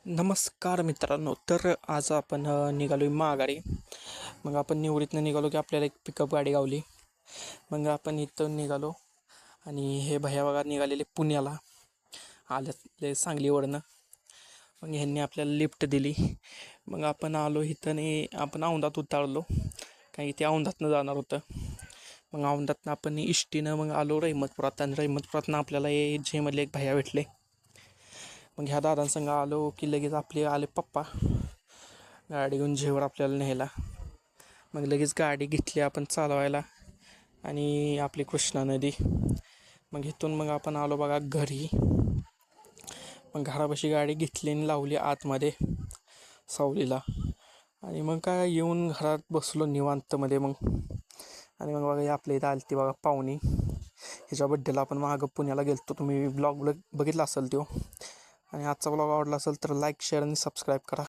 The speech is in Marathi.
नमस्कार मित्रांनो. तर आज आपण निघालो आहे माघारी. मग आपण निवडीतनं निघालो की आपल्याला एक पिकअप गाडी गावली. मग आपण इथं निघालो आणि हे भैया बघा निघालेले पुण्याला आले सांगलीवरनं. मग ह्यांनी आपल्याला लिफ्ट दिली. मग आपण आलो इथं आणि आपण औंधात उतरलो, काही ते औंधातनं जाणार होतं. मग औंधातनं आपण इष्टीनं मग आलो रहिमतपुरात आणि रहिमतपुरातनं आपल्याला हे झेमधले एक भैया भेटले. मग ह्या दादांसंग आलो की लगेच आपले आले पप्पा गाडी घेऊन झेवर आपल्याला न्यायला. मग लगेच गाडी घेतली आपण चालवायला आणि आपली कृष्णा नदी. मग इथून मग आपण आलो बघा घरी. मग घरापाशी गाडी घेतली आणि लावली आतमध्ये सावलीला. आणि मग काय येऊन घरात बसलो निवांतमध्ये. मग आणि मग बघा आपल्या इथं आली ती बघा पाहुणी. हिच्या बड्डेला आपण मागं पुण्याला गेलतो, तुम्ही ब्लॉग बघितला असेल तो. आणि आजचा ब्लॉग आवडला असेल तर लाईक शेअर आणि सबस्क्राईब करा.